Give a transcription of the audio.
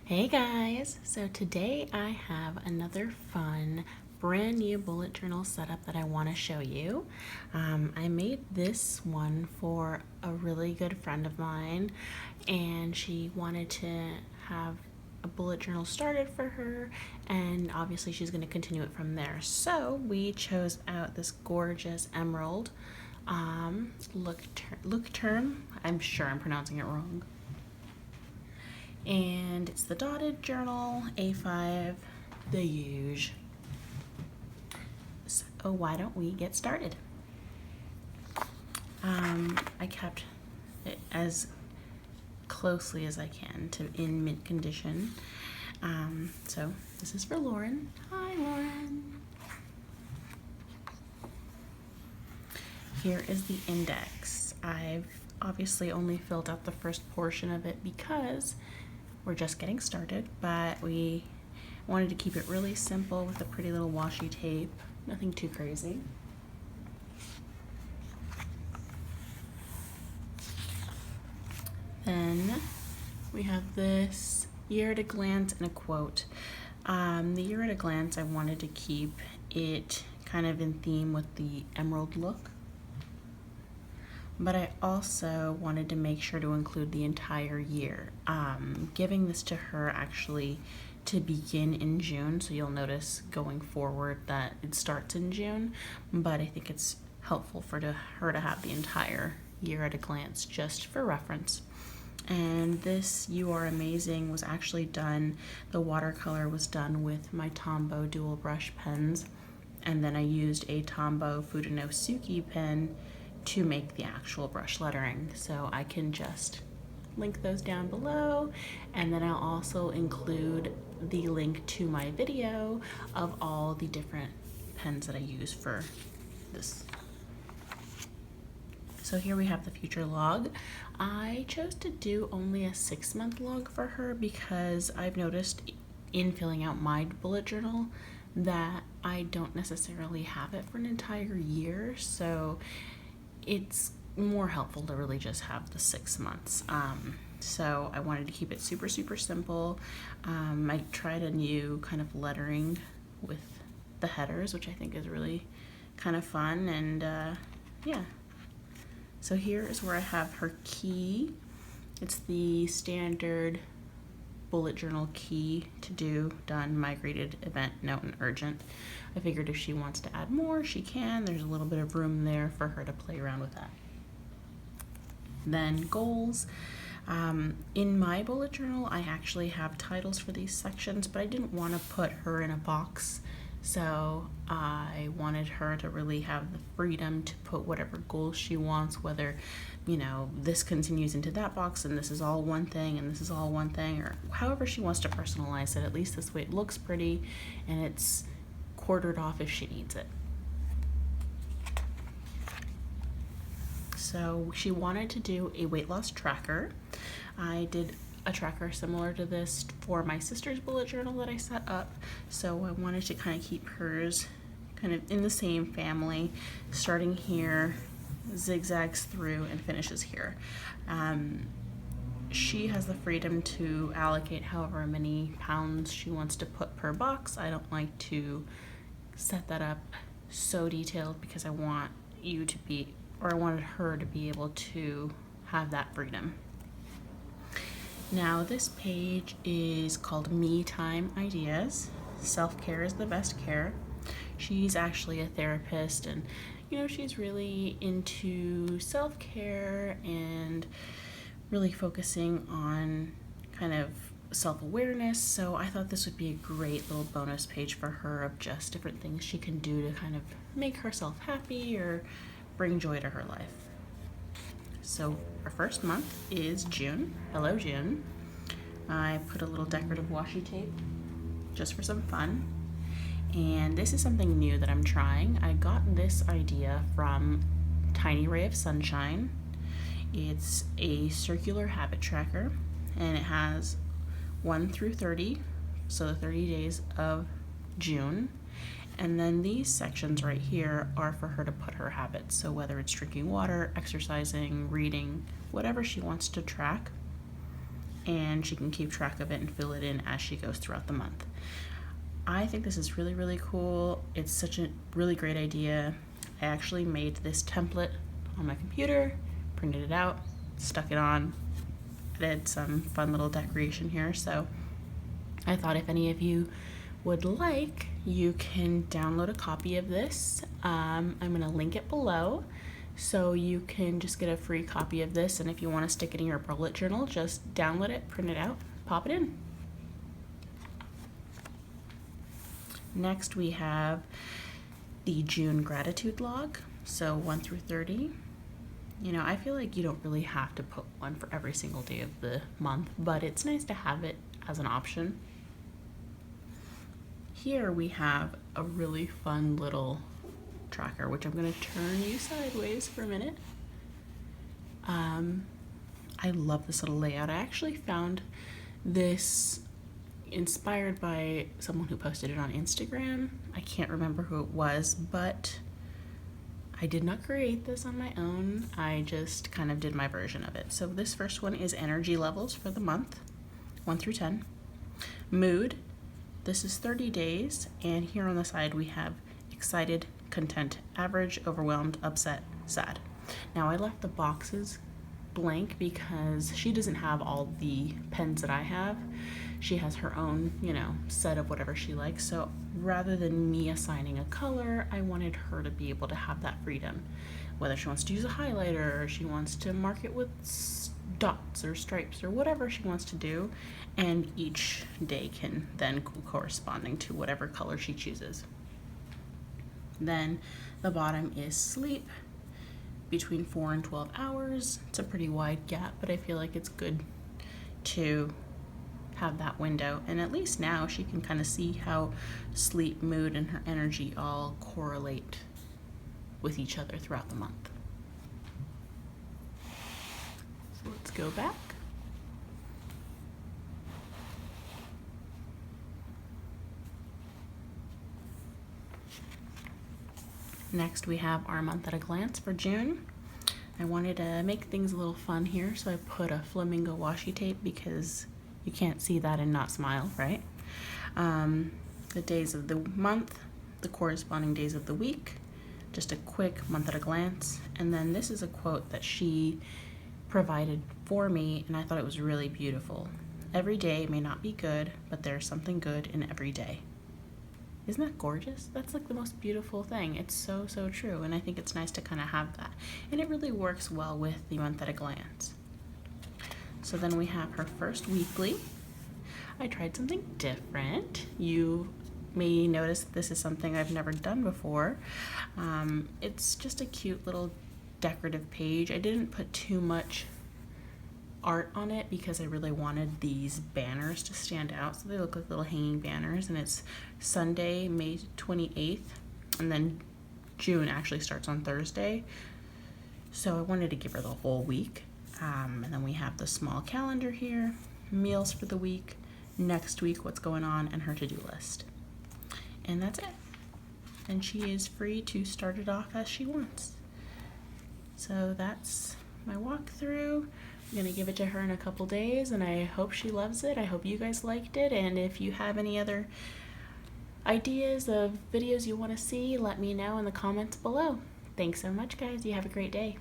Hey guys! So today I have another fun brand new bullet journal setup that I want to show you. I made this one for a really good friend of mine, and she wanted to have a bullet journal started for her, and obviously she's going to continue it from there. So we chose out this gorgeous emerald look term. I'm sure I'm pronouncing it wrong. And it's the dotted journal, A5, the huge. So why don't we get started? I kept it as closely as I can to in mint condition. So this is for Lauren. Hi, Lauren. Here is the index. I've obviously only filled out the first portion of it because we're just getting started, but we wanted to keep it really simple with a pretty little washi tape, nothing too crazy. Then we have this year at a glance and a quote. The year at a glance, I wanted to keep it kind of in theme with the emerald look, but I also wanted to make sure to include the entire year. Giving this to her actually to begin in June, so you'll notice going forward that it starts in June, but I think it's helpful for her to have the entire year at a glance just for reference. And this You Are Amazing was actually done, the watercolor was done with my Tombow dual brush pens, and then I used a Tombow Fudenosuke pen to make the actual brush lettering. So I can just link those down below, and then I'll also include the link to my video of all the different pens that I use for this. So here we have the future log. I chose to do only a 6-month log for her because I've noticed in filling out my bullet journal that I don't necessarily have it for an entire year, so it's more helpful to really just have the 6 months. So I wanted to keep it super simple. I tried a new kind of lettering with the headers, which I think is really kind of fun, and yeah. So here is where I have her key. It's the standard bullet journal key: to do, done, migrated, event, note, and urgent. I figured if she wants to add more, she can. There's a little bit of room there for her to play around with that. Then goals. In my bullet journal, I actually have titles for these sections, but I didn't want to put her in a box. So I wanted her to really have the freedom to put whatever goals she wants, whether, this continues into that box and this is all one thing and this is all one thing, or however she wants to personalize it. At least this way it looks pretty and it's quartered off if she needs it. So she wanted to do a weight loss tracker. I did a tracker similar to this for my sister's bullet journal that I set up, so I wanted to kind of keep hers kind of in the same family, starting here, zigzags through, and finishes here. She has the freedom to allocate however many pounds she wants to put per box. I don't like to set that up so detailed because I want you to be, or I wanted her to be able to have that freedom. Now this page is called Me Time Ideas. Self-care is the best care. She's actually a therapist, and she's really into self-care and really focusing on kind of self-awareness. So I thought this would be a great little bonus page for her of just different things she can do to kind of make herself happy or bring joy to her life. So our first month is June. Hello, June. I put a little decorative washi tape just for some fun. And this is something new that I'm trying. I got this idea from Tiny Ray of Sunshine. It's a circular habit tracker, and it has 1 through 30, so the 30 days of June. And then these sections right here are for her to put her habits. So whether it's drinking water, exercising, reading, whatever she wants to track. and she can keep track of it and fill it in as she goes throughout the month. I think this is really, really cool. It's such a really great idea. I actually made this template on my computer, printed it out, stuck it on, added some fun little decoration here. So I thought if any of you would like, you can download a copy of this. I'm gonna link it below, so you can just get a free copy of this, and if you want to stick it in your bullet journal, just download it, print it out, pop it in. Next we have the June gratitude log, so 1 through 30. You know, I feel like you don't really have to put one for every single day of the month, but it's nice to have it as an option. Here we have a really fun little tracker, which I'm going to turn you sideways for a minute. I love this little layout. I actually found this inspired by someone who posted it on Instagram. I can't remember who it was, but I did not create this on my own. I just kind of did my version of it. So this first one is energy levels for the month, 1 through 10. Mood, this is 30 days, and here on the side we have excited, content, average, overwhelmed, upset, sad. Now I left the boxes blank because she doesn't have all the pens that I have. She has her own, you know, set of whatever she likes. So rather than me assigning a color, I wanted her to be able to have that freedom. Whether she wants to use a highlighter, or she wants to mark it with dots or stripes or whatever she wants to do, and each day can then go corresponding to whatever color she chooses. Then the bottom is sleep, between 4 and 12 hours. It's a pretty wide gap, but I feel like it's good to have that window, and at least now she can kind of see how sleep, mood, and her energy all correlate with each other throughout the month. So let's go back. Next we have our month at a glance for June. I wanted to make things a little fun here, so I put a flamingo washi tape because you can't see that and not smile, right? The days of the month, the corresponding days of the week, just a quick month at a glance, and then this is a quote that she provided for me, and I thought it was really beautiful. Every day may not be good, but there's something good in every day. Isn't that gorgeous? That's like the most beautiful thing. It's so, so true, and I think it's nice to kind of have that. And it really works well with the month at a glance. So then we have her first weekly. I tried something different. You may notice this is something I've never done before. It's just a cute little decorative page. I didn't put too much art on it because I really wanted these banners to stand out, so they look like little hanging banners, and it's Sunday, May 28th, and then June actually starts on Thursday, so I wanted to give her the whole week. And then we have the small calendar here, meals for the week, next week, what's going on, and her to-do list, and that's it. And she is free to start it off as she wants. So that's my walkthrough. I'm gonna give it to her in a couple days, and I hope she loves it. I hope you guys liked it, and if you have any other ideas of videos you want to see, let me know in the comments below. Thanks so much, guys. You have a great day.